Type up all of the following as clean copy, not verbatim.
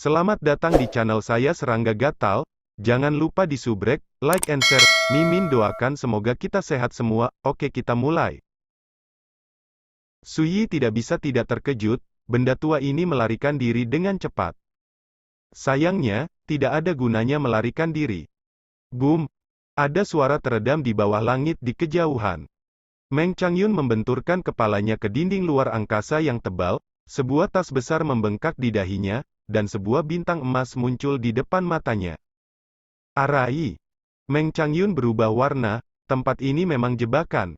Selamat datang di channel saya Serangga Gatal. Jangan lupa di subrek, like and share. Mimin doakan semoga kita sehat semua. Oke, kita mulai. Suyi tidak bisa tidak terkejut, benda tua ini melarikan diri dengan cepat. Sayangnya, tidak ada gunanya melarikan diri. Boom! Ada suara teredam di bawah langit di kejauhan. Meng Changyun membenturkan kepalanya ke dinding luar angkasa yang tebal, sebuah tas besar membengkak di dahinya, dan sebuah bintang emas muncul di depan matanya. Arai! Meng Changyun berubah warna, tempat ini memang jebakan.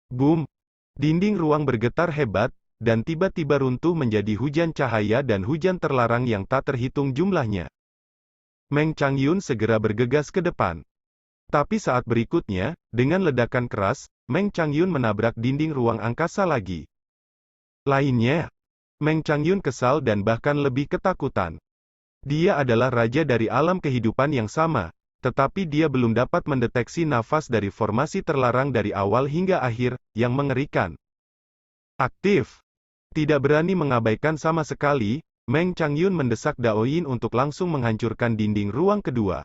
Boom! Dinding ruang bergetar hebat, dan tiba-tiba runtuh menjadi hujan cahaya dan hujan terlarang yang tak terhitung jumlahnya. Meng Changyun segera bergegas ke depan. Tapi saat berikutnya, dengan ledakan keras, Meng Changyun menabrak dinding ruang angkasa lagi. Lainnya, Meng Changyun kesal dan bahkan lebih ketakutan. Dia adalah raja dari alam kehidupan yang sama, tetapi dia belum dapat mendeteksi nafas dari formasi terlarang dari awal hingga akhir, yang mengerikan. Aktif. Tidak berani mengabaikan sama sekali, Meng Changyun mendesak Daoyin untuk langsung menghancurkan dinding ruang kedua.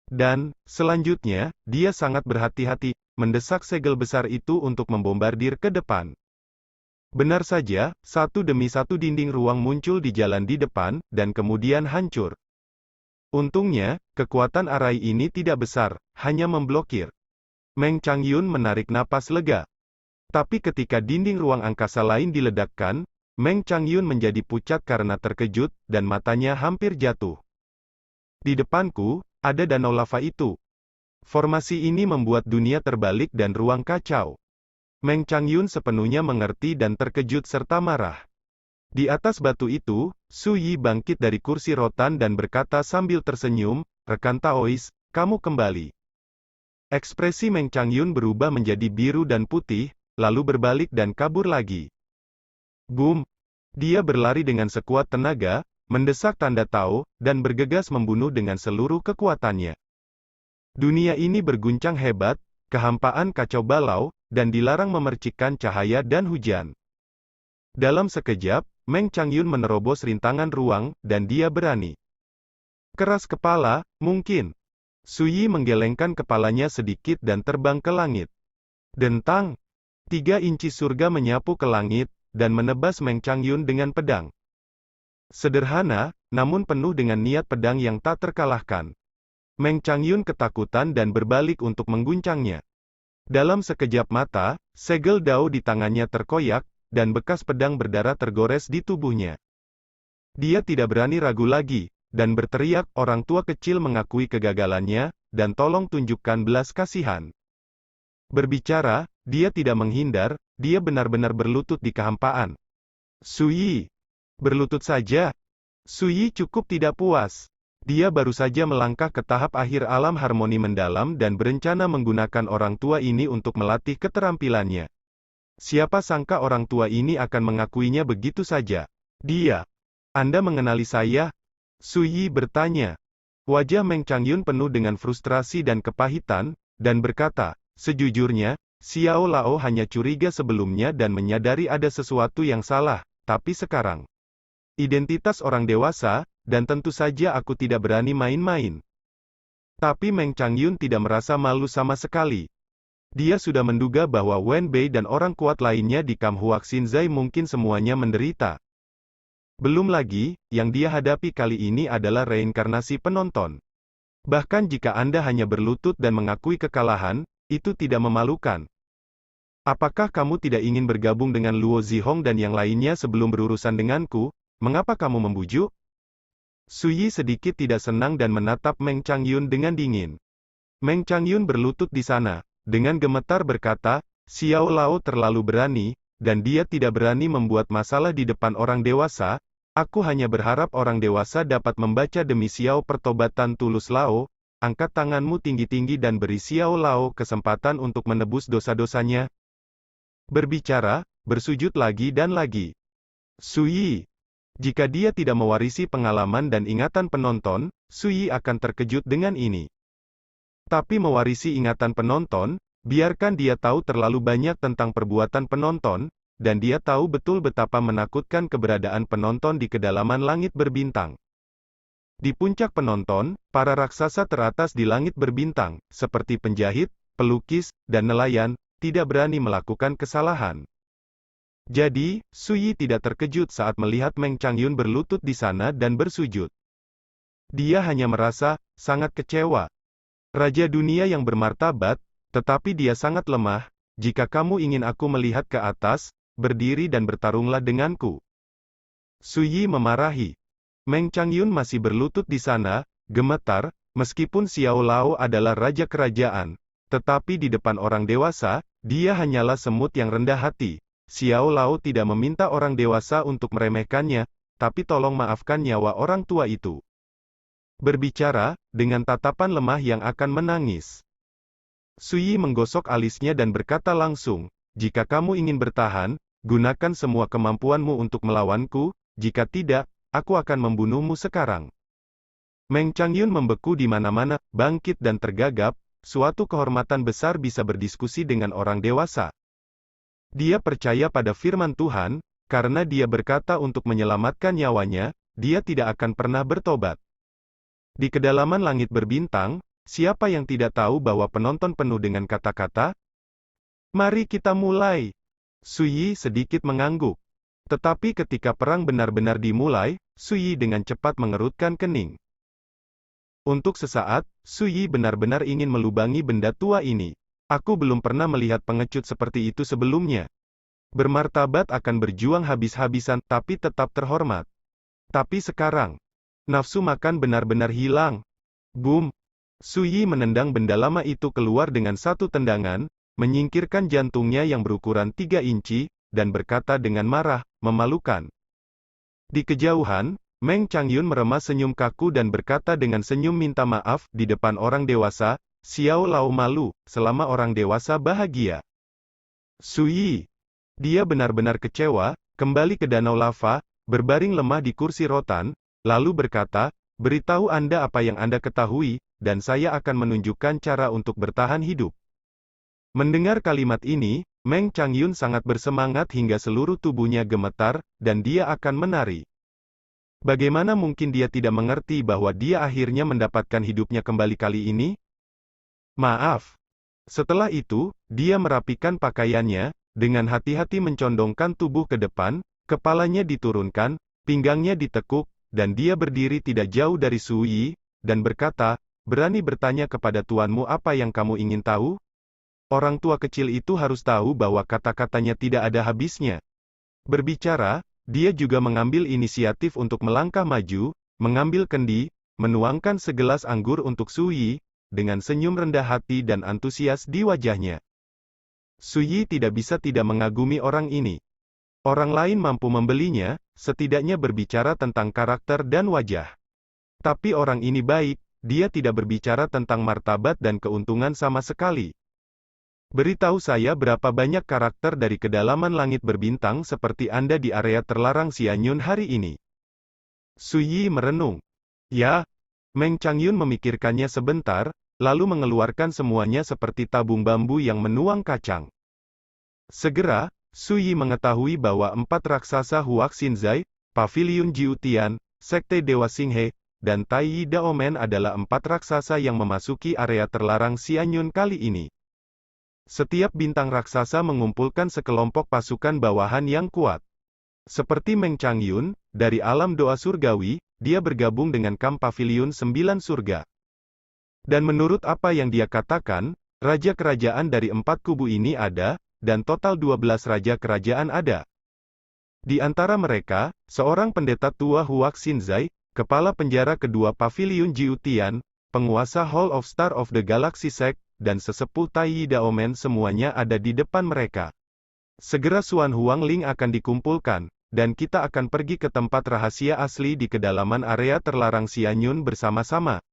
Dan, selanjutnya, dia sangat berhati-hati, mendesak segel besar itu untuk membombardir ke depan. Benar saja, satu demi satu dinding ruang muncul di jalan di depan, dan kemudian hancur. Untungnya, kekuatan Arai ini tidak besar, hanya memblokir. Meng Changyun menarik napas lega. Tapi ketika dinding ruang angkasa lain diledakkan, Meng Changyun menjadi pucat karena terkejut, dan matanya hampir jatuh. Di depanku, ada danau lava itu. Formasi ini membuat dunia terbalik dan ruang kacau. Meng Changyun sepenuhnya mengerti dan terkejut serta marah. Di atas batu itu, Su Yi bangkit dari kursi rotan dan berkata sambil tersenyum, "Rekan Taois, kamu kembali." Ekspresi Meng Changyun berubah menjadi biru dan putih, lalu berbalik dan kabur lagi. Boom! Dia berlari dengan sekuat tenaga, mendesak tanda Tao, dan bergegas membunuh dengan seluruh kekuatannya. Dunia ini berguncang hebat, kehampaan kacau balau, dan dilarang memercikkan cahaya dan hujan. Dalam sekejap, Meng Changyun menerobos rintangan ruang, dan dia berani. Keras kepala, mungkin. Su Yi menggelengkan kepalanya sedikit dan terbang ke langit. Dentang! 3 inci surga menyapu ke langit, dan menebas Meng Changyun dengan pedang. Sederhana, namun penuh dengan niat pedang yang tak terkalahkan. Meng Changyun ketakutan dan berbalik untuk mengguncangnya. Dalam sekejap mata, segel dao di tangannya terkoyak, dan bekas pedang berdarah tergores di tubuhnya. Dia tidak berani ragu lagi, dan berteriak, "Orang tua kecil mengakui kegagalannya, dan tolong tunjukkan belas kasihan." Berbicara, dia tidak menghindar, dia benar-benar berlutut di kehampaan. Su Yi! Berlutut saja. Su Yi cukup tidak puas. Dia baru saja melangkah ke tahap akhir alam harmoni mendalam dan berencana menggunakan orang tua ini untuk melatih keterampilannya. Siapa sangka orang tua ini akan mengakuinya begitu saja. Dia. Anda mengenali saya? Su Yi bertanya. Wajah Meng Changyun penuh dengan frustrasi dan kepahitan, dan berkata, "Sejujurnya, Xiao Lao hanya curiga sebelumnya dan menyadari ada sesuatu yang salah, tapi sekarang identitas orang dewasa, dan tentu saja aku tidak berani main-main." Tapi Meng Changyun tidak merasa malu sama sekali. Dia sudah menduga bahwa Wen Bei dan orang kuat lainnya di Kam Huak Xinzai mungkin semuanya menderita. Belum lagi, yang dia hadapi kali ini adalah reinkarnasi penonton. Bahkan jika Anda hanya berlutut dan mengakui kekalahan, itu tidak memalukan. Apakah kamu tidak ingin bergabung dengan Luo Zihong dan yang lainnya sebelum berurusan denganku? Mengapa kamu membujuk? Su Yi sedikit tidak senang dan menatap Meng Changyun dengan dingin. Meng Changyun berlutut di sana, dengan gemetar berkata, "Xiao Lao terlalu berani, dan dia tidak berani membuat masalah di depan orang dewasa. Aku hanya berharap orang dewasa dapat membaca demi Xiao pertobatan tulus Lao. Angkat tanganmu tinggi-tinggi dan beri Xiao Lao kesempatan untuk menebus dosa-dosanya." Berbicara, bersujud lagi dan lagi. Su Yi. Jika dia tidak mewarisi pengalaman dan ingatan penonton, Su Yi akan terkejut dengan ini. Tapi mewarisi ingatan penonton, biarkan dia tahu terlalu banyak tentang perbuatan penonton, dan dia tahu betul betapa menakutkan keberadaan penonton di kedalaman langit berbintang. Di puncak penonton, para raksasa teratas di langit berbintang, seperti penjahit, pelukis, dan nelayan, tidak berani melakukan kesalahan. Jadi, Suyi tidak terkejut saat melihat Meng Changyun berlutut di sana dan bersujud. Dia hanya merasa sangat kecewa. Raja dunia yang bermartabat, tetapi dia sangat lemah. Jika kamu ingin aku melihat ke atas, berdiri dan bertarunglah denganku. Suyi memarahi. Meng Changyun masih berlutut di sana, gemetar, meskipun Xiao Lao adalah raja kerajaan. Tetapi di depan orang dewasa, dia hanyalah semut yang rendah hati. Xiao Lao tidak meminta orang dewasa untuk meremehkannya, tapi tolong maafkan nyawa orang tua itu. Berbicara, dengan tatapan lemah yang akan menangis. Suyi menggosok alisnya dan berkata langsung, jika kamu ingin bertahan, gunakan semua kemampuanmu untuk melawanku, jika tidak, aku akan membunuhmu sekarang. Meng Changyun membeku di mana-mana, bangkit dan tergagap, suatu kehormatan besar bisa berdiskusi dengan orang dewasa. Dia percaya pada firman Tuhan, karena dia berkata untuk menyelamatkan nyawanya, dia tidak akan pernah bertobat. Di kedalaman langit berbintang, siapa yang tidak tahu bahwa penonton penuh dengan kata-kata? Mari kita mulai. Suyi sedikit mengangguk. Tetapi ketika perang benar-benar dimulai, Suyi dengan cepat mengerutkan kening. Untuk sesaat, Suyi benar-benar ingin melubangi benda tua ini. Aku belum pernah melihat pengecut seperti itu sebelumnya. Bermartabat akan berjuang habis-habisan, tapi tetap terhormat. Tapi sekarang, nafsu makan benar-benar hilang. Boom! Suyi menendang benda lama itu keluar dengan satu tendangan, menyingkirkan jantungnya yang berukuran 3 inci, dan berkata dengan marah, memalukan. Di kejauhan, Meng Changyun meremas senyum kaku dan berkata dengan senyum minta maaf, di depan orang dewasa, Xiao Lao malu, selama orang dewasa bahagia. Suyi. Dia benar-benar kecewa, kembali ke danau lava, berbaring lemah di kursi rotan, lalu berkata, beritahu Anda apa yang Anda ketahui, dan saya akan menunjukkan cara untuk bertahan hidup. Mendengar kalimat ini, Meng Changyun sangat bersemangat hingga seluruh tubuhnya gemetar, dan dia akan menari. Bagaimana mungkin dia tidak mengerti bahwa dia akhirnya mendapatkan hidupnya kembali kali ini? Maaf. Setelah itu, dia merapikan pakaiannya, dengan hati-hati mencondongkan tubuh ke depan, kepalanya diturunkan, pinggangnya ditekuk, dan dia berdiri tidak jauh dari Suyi, dan berkata, berani bertanya kepada tuanmu apa yang kamu ingin tahu? Orang tua kecil itu harus tahu bahwa kata-katanya tidak ada habisnya. Berbicara, dia juga mengambil inisiatif untuk melangkah maju, mengambil kendi, menuangkan segelas anggur untuk Suyi, dengan senyum rendah hati dan antusias di wajahnya. Suyi tidak bisa tidak mengagumi orang ini. Orang lain mampu membelinya, setidaknya berbicara tentang karakter dan wajah. Tapi orang ini baik, dia tidak berbicara tentang martabat dan keuntungan sama sekali. Beritahu saya berapa banyak karakter dari kedalaman langit berbintang seperti Anda di area terlarang Xianyun hari ini. Suyi merenung. Ya. Meng Changyun memikirkannya sebentar, lalu mengeluarkan semuanya seperti tabung bambu yang menuang kacang. Segera, Suyi mengetahui bahwa 4 raksasa Huak Xinzai, Paviliun Jiutian, Sekte Dewa Xinghe, dan Tai Yi Daomen adalah 4 raksasa yang memasuki area terlarang Xianyun kali ini. Setiap bintang raksasa mengumpulkan sekelompok pasukan bawahan yang kuat. Seperti Meng Changyun, dari alam doa surgawi, dia bergabung dengan kamp Paviliun 9 surga. Dan menurut apa yang dia katakan, raja kerajaan dari 4 kubu ini ada, dan total 12 raja kerajaan ada. Di antara mereka, seorang pendeta tua Huak Xinzai, kepala penjara kedua Paviliun Jiutian, penguasa Hall of Star of the Galaxy Sect, dan sesepuh Tai Yi Daomen semuanya ada di depan mereka. Segera Xuan Huangling akan dikumpulkan, dan kita akan pergi ke tempat rahasia asli di kedalaman area terlarang Xianyun bersama-sama.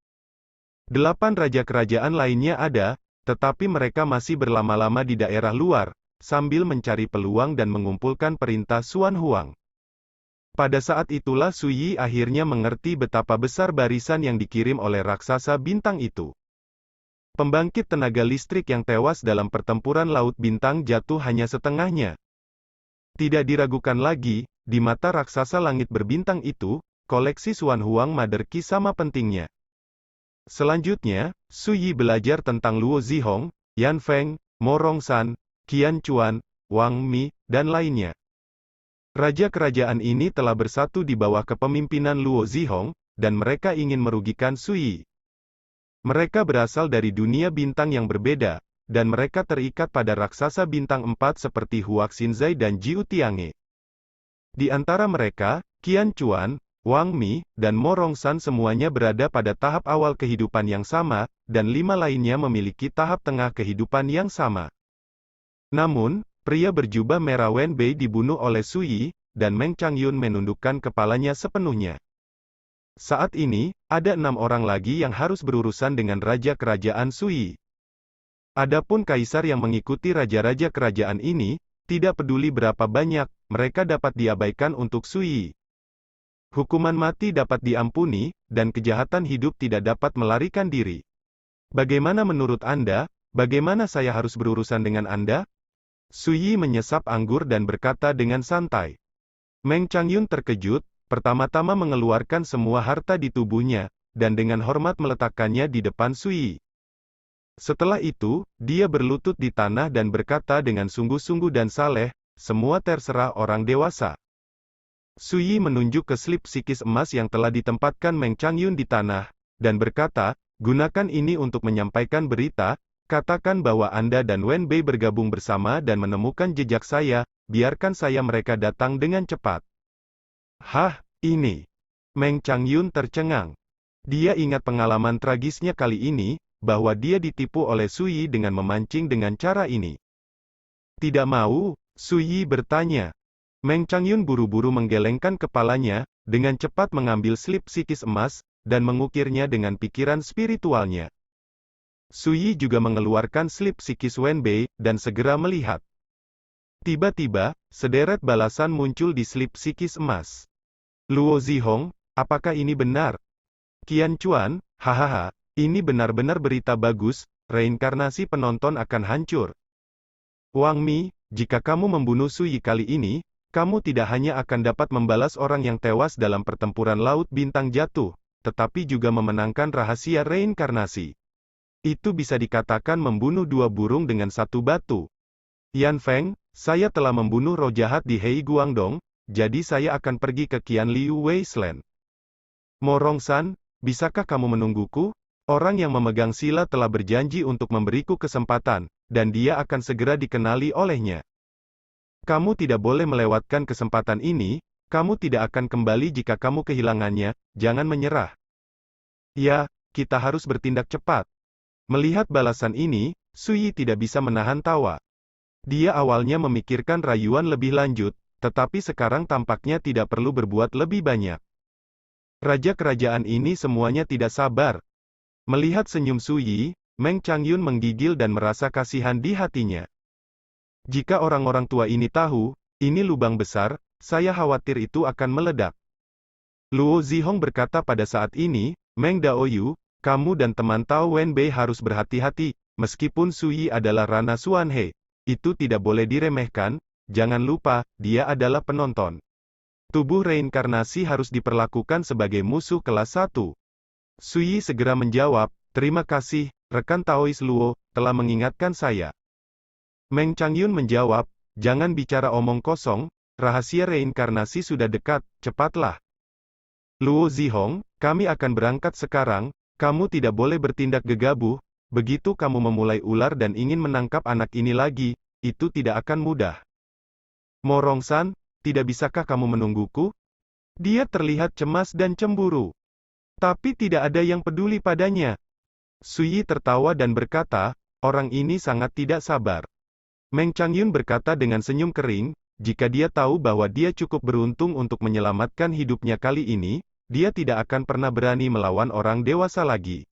8 raja kerajaan lainnya ada, tetapi mereka masih berlama-lama di daerah luar, sambil mencari peluang dan mengumpulkan perintah Xuan Huang. Pada saat itulah Suyi akhirnya mengerti betapa besar barisan yang dikirim oleh raksasa bintang itu. Pembangkit tenaga listrik yang tewas dalam pertempuran Laut Bintang jatuh hanya setengahnya. Tidak diragukan lagi, di mata raksasa langit berbintang itu, koleksi Xuan Huang Mother Key sama pentingnya. Selanjutnya, Su Yi belajar tentang Luo Zihong, Yan Feng, Mo Rongsan, Qian Chuan, Wang Mi, dan lainnya. Raja kerajaan ini telah bersatu di bawah kepemimpinan Luo Zihong, dan mereka ingin merugikan Su Yi. Mereka berasal dari dunia bintang yang berbeda, dan mereka terikat pada raksasa bintang 4 seperti Huax Xinzai dan Jiu Tiange. Di antara mereka, Qian Chuan, Wang Mi, dan Mo Rongsan semuanya berada pada tahap awal kehidupan yang sama, dan 5 lainnya memiliki tahap tengah kehidupan yang sama. Namun, pria berjubah merah Wen Bei dibunuh oleh Su Yi, dan Meng Changyun menundukkan kepalanya sepenuhnya. Saat ini, ada 6 orang lagi yang harus berurusan dengan raja kerajaan Su Yi. Adapun kaisar yang mengikuti raja-raja kerajaan ini, tidak peduli berapa banyak, mereka dapat diabaikan untuk Su Yi. Hukuman mati dapat diampuni, dan kejahatan hidup tidak dapat melarikan diri. Bagaimana menurut Anda? Bagaimana saya harus berurusan dengan Anda? Su Yi menyesap anggur dan berkata dengan santai. Meng Changyun terkejut, pertama-tama mengeluarkan semua harta di tubuhnya, dan dengan hormat meletakkannya di depan Su Yi. Setelah itu, dia berlutut di tanah dan berkata dengan sungguh-sungguh dan saleh, semua terserah orang dewasa. Su Yi menunjuk ke slip psikis emas yang telah ditempatkan Meng Changyun di tanah, dan berkata, gunakan ini untuk menyampaikan berita, katakan bahwa Anda dan Wen Bei bergabung bersama dan menemukan jejak saya, biarkan saya mereka datang dengan cepat. Hah, ini. Meng Changyun tercengang. Dia ingat pengalaman tragisnya kali ini, bahwa dia ditipu oleh Su Yi dengan memancing dengan cara ini. Tidak mau, Su Yi bertanya. Meng Changyun buru-buru menggelengkan kepalanya, dengan cepat mengambil slip psikis emas, dan mengukirnya dengan pikiran spiritualnya. Su Yi juga mengeluarkan slip psikis Wen Bei, dan segera melihat. Tiba-tiba, sederet balasan muncul di slip psikis emas. Luo Zihong, apakah ini benar? Qian Chuan, hahaha, ini benar-benar berita bagus, reinkarnasi penonton akan hancur. Wang Mi, jika kamu membunuh Su Yi kali ini, kamu tidak hanya akan dapat membalas orang yang tewas dalam pertempuran Laut Bintang Jatuh, tetapi juga memenangkan rahasia reinkarnasi. Itu bisa dikatakan membunuh 2 burung dengan 1 batu. Yan Feng, saya telah membunuh roh jahat di Hei Guangdong, jadi saya akan pergi ke Qian Liu Wasteland. Mo Rongsan, bisakah kamu menungguku? Orang yang memegang sila telah berjanji untuk memberiku kesempatan, dan dia akan segera dikenali olehnya. Kamu tidak boleh melewatkan kesempatan ini, kamu tidak akan kembali jika kamu kehilangannya, jangan menyerah. Ya, kita harus bertindak cepat. Melihat balasan ini, Su Yi tidak bisa menahan tawa. Dia awalnya memikirkan rayuan lebih lanjut, tetapi sekarang tampaknya tidak perlu berbuat lebih banyak. Raja kerajaan ini semuanya tidak sabar. Melihat senyum Su Yi, Meng Changyun menggigil dan merasa kasihan di hatinya. Jika orang-orang tua ini tahu, ini lubang besar, saya khawatir itu akan meledak. Luo Zihong berkata pada saat ini, Meng Daoyu, kamu dan teman Tao Wen Bei harus berhati-hati, meskipun Su Yi adalah Rana Xuanhe. Itu tidak boleh diremehkan, jangan lupa, dia adalah penonton. Tubuh reinkarnasi harus diperlakukan sebagai musuh kelas 1. Su Yi segera menjawab, terima kasih, rekan Taois Luo, telah mengingatkan saya. Meng Changyun menjawab, jangan bicara omong kosong, rahasia reinkarnasi sudah dekat, cepatlah. Luo Zihong, kami akan berangkat sekarang, kamu tidak boleh bertindak gegabah, begitu kamu memulai ular dan ingin menangkap anak ini lagi, itu tidak akan mudah. Mo Rongsan, tidak bisakah kamu menungguku? Dia terlihat cemas dan cemburu. Tapi tidak ada yang peduli padanya. Su Yi tertawa dan berkata, orang ini sangat tidak sabar. Meng Changyun berkata dengan senyum kering, jika dia tahu bahwa dia cukup beruntung untuk menyelamatkan hidupnya kali ini, dia tidak akan pernah berani melawan orang dewasa lagi.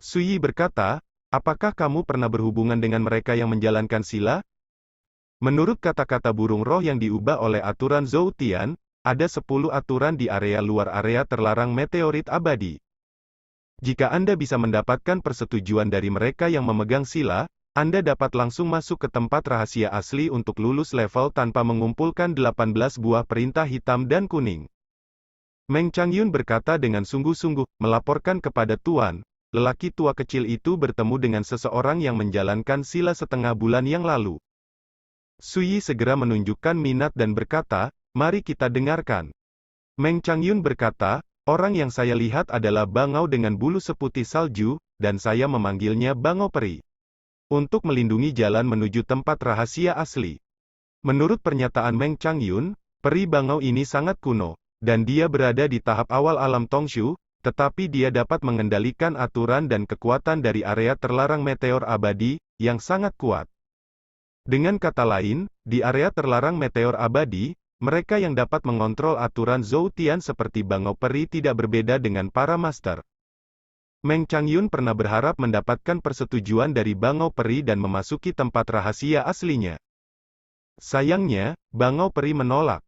Su Yi berkata, apakah kamu pernah berhubungan dengan mereka yang menjalankan sila? Menurut kata-kata burung roh yang diubah oleh aturan Zhou Tian, ada 10 aturan di area luar area terlarang meteorit abadi. Jika Anda bisa mendapatkan persetujuan dari mereka yang memegang sila, Anda dapat langsung masuk ke tempat rahasia asli untuk lulus level tanpa mengumpulkan 18 buah perintah hitam dan kuning. Meng Changyun berkata dengan sungguh-sungguh, melaporkan kepada Tuan, lelaki tua kecil itu bertemu dengan seseorang yang menjalankan sila setengah bulan yang lalu. Suyi segera menunjukkan minat dan berkata, mari kita dengarkan. Meng Changyun berkata, orang yang saya lihat adalah bangau dengan bulu seputih salju, dan saya memanggilnya bangau peri. Untuk melindungi jalan menuju tempat rahasia asli. Menurut pernyataan Meng Changyun, peri bangau ini sangat kuno, dan dia berada di tahap awal alam Tongshu, tetapi dia dapat mengendalikan aturan dan kekuatan dari area terlarang meteor abadi, yang sangat kuat. Dengan kata lain, di area terlarang meteor abadi, mereka yang dapat mengontrol aturan Zoutian seperti bangau peri tidak berbeda dengan para master. Meng Changyun pernah berharap mendapatkan persetujuan dari bangau peri dan memasuki tempat rahasia aslinya. Sayangnya, bangau peri menolak.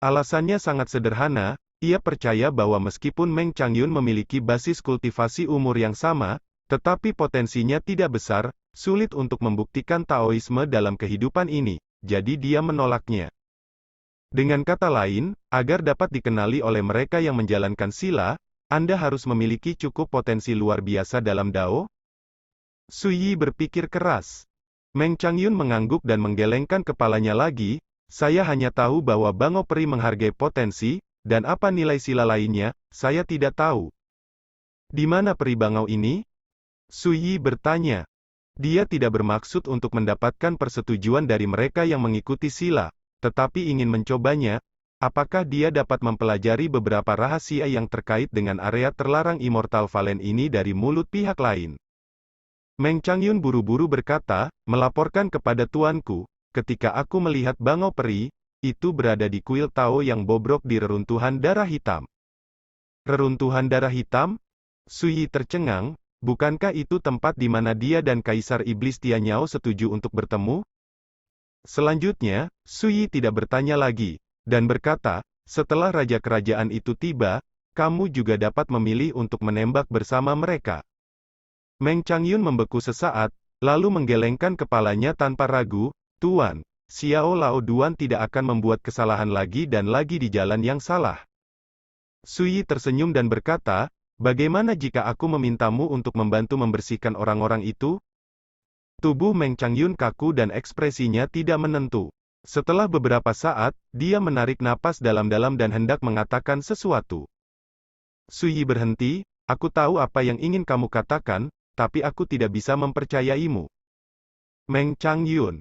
Alasannya sangat sederhana, ia percaya bahwa meskipun Meng Changyun memiliki basis kultivasi umur yang sama, tetapi potensinya tidak besar, sulit untuk membuktikan Taoisme dalam kehidupan ini, jadi dia menolaknya. Dengan kata lain, agar dapat dikenali oleh mereka yang menjalankan sila, Anda harus memiliki cukup potensi luar biasa dalam Dao? Suyi berpikir keras. Meng Changyun mengangguk dan menggelengkan kepalanya lagi, saya hanya tahu bahwa bangau peri menghargai potensi, dan apa nilai sila lainnya, saya tidak tahu. Di mana peri bangau ini? Suyi bertanya. Dia tidak bermaksud untuk mendapatkan persetujuan dari mereka yang mengikuti sila, tetapi ingin mencobanya. Apakah dia dapat mempelajari beberapa rahasia yang terkait dengan area terlarang Immortal Valen ini dari mulut pihak lain? Meng Changyun buru-buru berkata, melaporkan kepada tuanku, ketika aku melihat bangau peri, itu berada di kuil Tao yang bobrok di reruntuhan darah hitam. Reruntuhan darah hitam? Suyi tercengang, bukankah itu tempat di mana dia dan Kaisar Iblis Tianyao setuju untuk bertemu? Selanjutnya, Suyi tidak bertanya lagi, dan berkata, setelah Raja Kerajaan itu tiba, kamu juga dapat memilih untuk menembak bersama mereka. Meng Changyun membeku sesaat, lalu menggelengkan kepalanya tanpa ragu, Tuan, Xiao Lao Duan tidak akan membuat kesalahan lagi dan lagi di jalan yang salah. Suyi tersenyum dan berkata, bagaimana jika aku memintamu untuk membantu membersihkan orang-orang itu? Tubuh Meng Changyun kaku dan ekspresinya tidak menentu. Setelah beberapa saat, dia menarik napas dalam-dalam dan hendak mengatakan sesuatu. Suyi berhenti, aku tahu apa yang ingin kamu katakan, tapi aku tidak bisa mempercayaimu. Meng Changyun.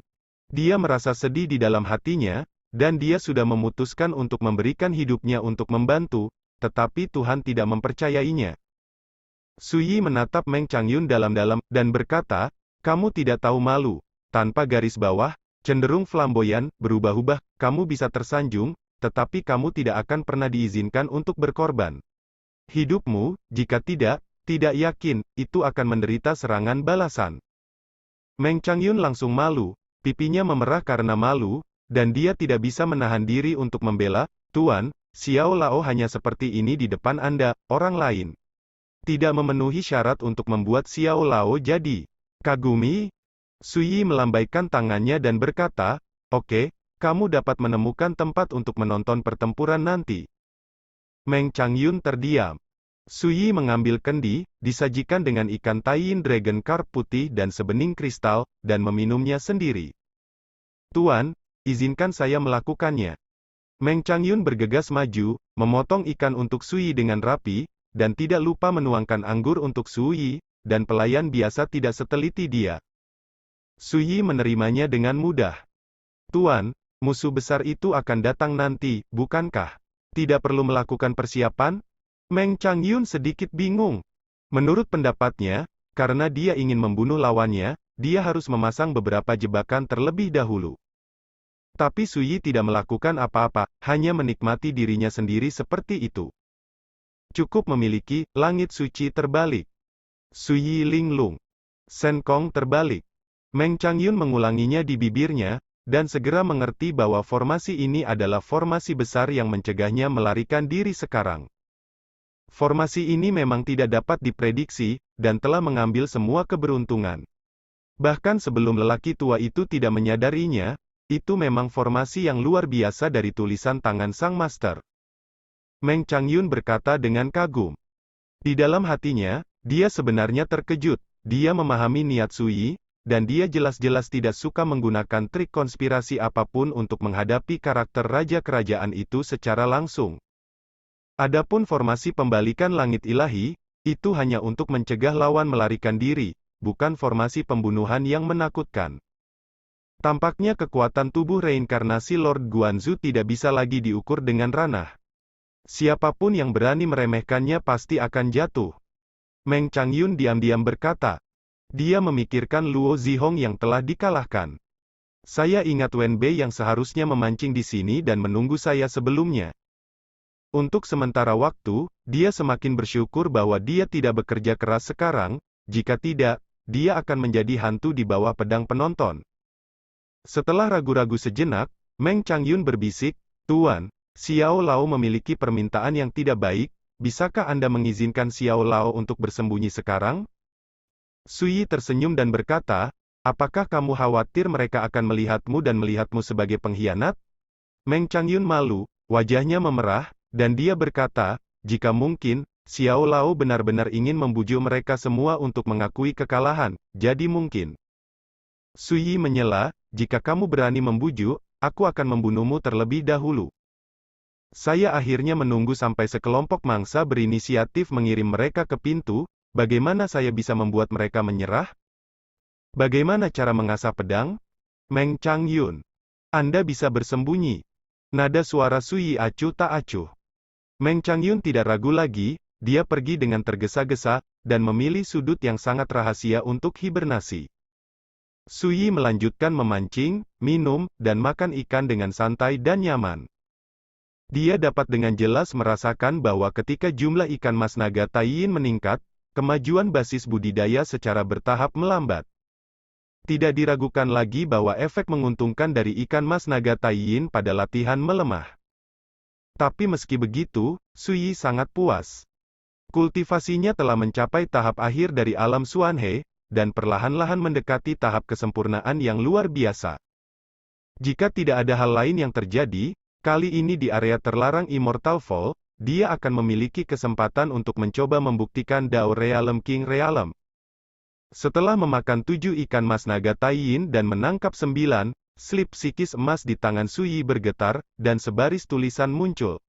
Dia merasa sedih di dalam hatinya, dan dia sudah memutuskan untuk memberikan hidupnya untuk membantu, tetapi Tuhan tidak mempercayainya. Suyi menatap Meng Changyun dalam-dalam, dan berkata, kamu tidak tahu malu, tanpa garis bawah, cenderung flamboyan, berubah-ubah, kamu bisa tersanjung, tetapi kamu tidak akan pernah diizinkan untuk berkorban. Hidupmu, jika tidak yakin, itu akan menderita serangan balasan. Meng Changyun langsung malu, pipinya memerah karena malu, dan dia tidak bisa menahan diri untuk membela, Tuan, Xiao Lao hanya seperti ini di depan Anda, orang lain. Tidak memenuhi syarat untuk membuat Xiao Lao jadi. Kagumi? Suyi melambaikan tangannya dan berkata, oke, kamu dapat menemukan tempat untuk menonton pertempuran nanti. Meng Changyun terdiam. Suyi mengambil kendi, disajikan dengan ikan taiyin dragon carp putih dan sebening kristal, dan meminumnya sendiri. Tuan, izinkan saya melakukannya. Meng Changyun bergegas maju, memotong ikan untuk Suyi dengan rapi, dan tidak lupa menuangkan anggur untuk Suyi, dan pelayan biasa tidak seteliti dia. Suyi menerimanya dengan mudah. Tuan, musuh besar itu akan datang nanti, bukankah? Tidak perlu melakukan persiapan? Meng Changyun sedikit bingung. Menurut pendapatnya, karena dia ingin membunuh lawannya, dia harus memasang beberapa jebakan terlebih dahulu. Tapi Suyi tidak melakukan apa-apa, hanya menikmati dirinya sendiri seperti itu. Cukup memiliki langit suci terbalik. Suyi linglung. Senkong terbalik. Meng Changyun mengulanginya di bibirnya, dan segera mengerti bahwa formasi ini adalah formasi besar yang mencegahnya melarikan diri sekarang. Formasi ini memang tidak dapat diprediksi, dan telah mengambil semua keberuntungan. Bahkan sebelum lelaki tua itu tidak menyadarinya, itu memang formasi yang luar biasa dari tulisan tangan sang master. Meng Changyun berkata dengan kagum. Di dalam hatinya, dia sebenarnya terkejut. Dia memahami niat Sui, dan dia jelas-jelas tidak suka menggunakan trik konspirasi apapun untuk menghadapi karakter raja kerajaan itu secara langsung. Adapun formasi pembalikan langit ilahi, itu hanya untuk mencegah lawan melarikan diri, bukan formasi pembunuhan yang menakutkan. Tampaknya kekuatan tubuh reinkarnasi Lord Guanzu tidak bisa lagi diukur dengan ranah. Siapapun yang berani meremehkannya pasti akan jatuh. Meng Changyun diam-diam berkata. Dia memikirkan Luo Zihong yang telah dikalahkan. Saya ingat Wen Bei yang seharusnya memancing di sini dan menunggu saya sebelumnya. Untuk sementara waktu, dia semakin bersyukur bahwa dia tidak bekerja keras sekarang, jika tidak, dia akan menjadi hantu di bawah pedang penonton. Setelah ragu-ragu sejenak, Meng Changyun berbisik, Tuan, Xiao Lao memiliki permintaan yang tidak baik, bisakah Anda mengizinkan Xiao Lao untuk bersembunyi sekarang? Sui tersenyum dan berkata, apakah kamu khawatir mereka akan melihatmu dan melihatmu sebagai pengkhianat? Meng Changyun malu, wajahnya memerah, dan dia berkata, jika mungkin, Xiao Lao benar-benar ingin membujuk mereka semua untuk mengakui kekalahan, jadi mungkin. Sui menyela, jika kamu berani membujuk, aku akan membunuhmu terlebih dahulu. Saya akhirnya menunggu sampai sekelompok mangsa berinisiatif mengirim mereka ke pintu, bagaimana saya bisa membuat mereka menyerah? Bagaimana cara mengasah pedang? Meng Changyun. Anda bisa bersembunyi. Nada suara Sui acuh tak acuh. Meng Changyun tidak ragu lagi, dia pergi dengan tergesa-gesa, dan memilih sudut yang sangat rahasia untuk hibernasi. Sui melanjutkan memancing, minum, dan makan ikan dengan santai dan nyaman. Dia dapat dengan jelas merasakan bahwa ketika jumlah ikan mas naga Taiyin meningkat, kemajuan basis budidaya secara bertahap melambat. Tidak diragukan lagi bahwa efek menguntungkan dari ikan mas naga Taiyin pada latihan melemah. Tapi meski begitu, Sui sangat puas. Kultivasinya telah mencapai tahap akhir dari alam Xuanhe, dan perlahan-lahan mendekati tahap kesempurnaan yang luar biasa. Jika tidak ada hal lain yang terjadi, kali ini di area terlarang Immortal Fall, dia akan memiliki kesempatan untuk mencoba membuktikan Dao Realm King Realm. Setelah memakan 7 ikan mas naga Taiyin dan menangkap 9, slip psikis emas di tangan Sui bergetar, dan sebaris tulisan muncul.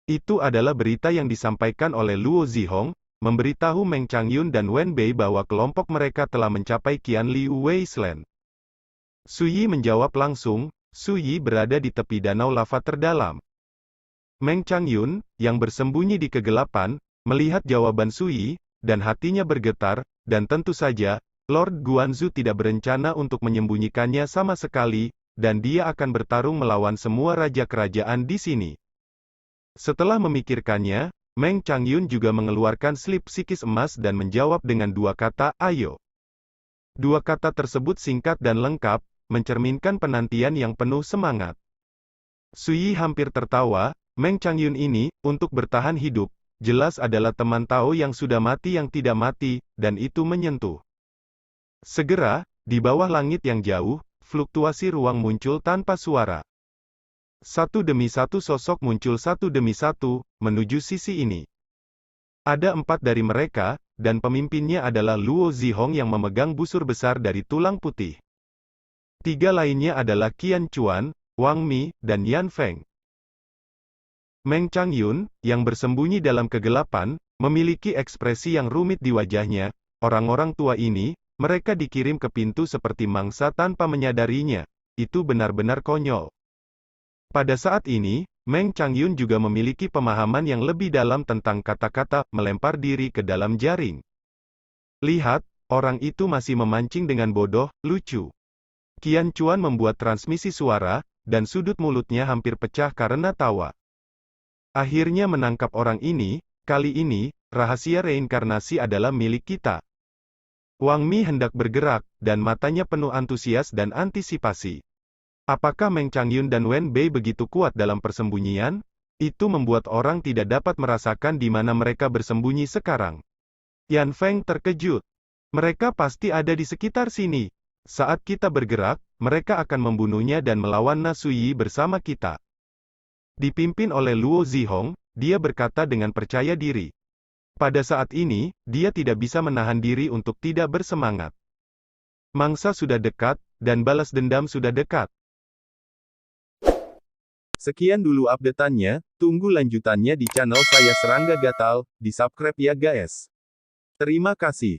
Itu adalah berita yang disampaikan oleh Luo Zihong, memberitahu Meng Changyun dan Wen Bei bahwa kelompok mereka telah mencapai Qianliu Wasteland. Sui menjawab langsung, Sui berada di tepi danau lava terdalam. Meng Changyun, yang bersembunyi di kegelapan, melihat jawaban Sui, dan hatinya bergetar, dan tentu saja, Lord Guanzu tidak berencana untuk menyembunyikannya sama sekali, dan dia akan bertarung melawan semua raja kerajaan di sini. Setelah memikirkannya, Meng Changyun juga mengeluarkan slip psikis emas dan menjawab dengan 2 kata, ayo. 2 kata tersebut singkat dan lengkap, mencerminkan penantian yang penuh semangat. Sui hampir tertawa, Meng Changyun ini, untuk bertahan hidup, jelas adalah teman Tao yang sudah mati yang tidak mati, dan itu menyentuh. Segera, di bawah langit yang jauh, fluktuasi ruang muncul tanpa suara. Satu demi satu sosok muncul satu demi satu, menuju sisi ini. Ada 4 dari mereka, dan pemimpinnya adalah Luo Zihong yang memegang busur besar dari tulang putih. 3 lainnya adalah Qian Chuan, Wang Mi, dan Yan Feng. Meng Changyun, yang bersembunyi dalam kegelapan, memiliki ekspresi yang rumit di wajahnya. Orang-orang tua ini, mereka dikirim ke pintu seperti mangsa tanpa menyadarinya. Itu benar-benar konyol. Pada saat ini, Meng Changyun juga memiliki pemahaman yang lebih dalam tentang kata-kata melempar diri ke dalam jaring. Lihat, orang itu masih memancing dengan bodoh, lucu. Qian Chuan membuat transmisi suara, dan sudut mulutnya hampir pecah karena tawa. Akhirnya menangkap orang ini, kali ini, rahasia reinkarnasi adalah milik kita. Wang Mi hendak bergerak, dan matanya penuh antusias dan antisipasi. Apakah Meng Changyun dan Wen Bei begitu kuat dalam persembunyian? Itu membuat orang tidak dapat merasakan di mana mereka bersembunyi sekarang. Yan Feng terkejut. Mereka pasti ada di sekitar sini. Saat kita bergerak, mereka akan membunuhnya dan melawan Nasuyi bersama kita. Dipimpin oleh Luo Zihong, dia berkata dengan percaya diri. Pada saat ini, dia tidak bisa menahan diri untuk tidak bersemangat. Mangsa sudah dekat, dan balas dendam sudah dekat. Sekian dulu update-annya, tunggu lanjutannya di channel saya Serangga Gatal, di subscribe ya guys. Terima kasih.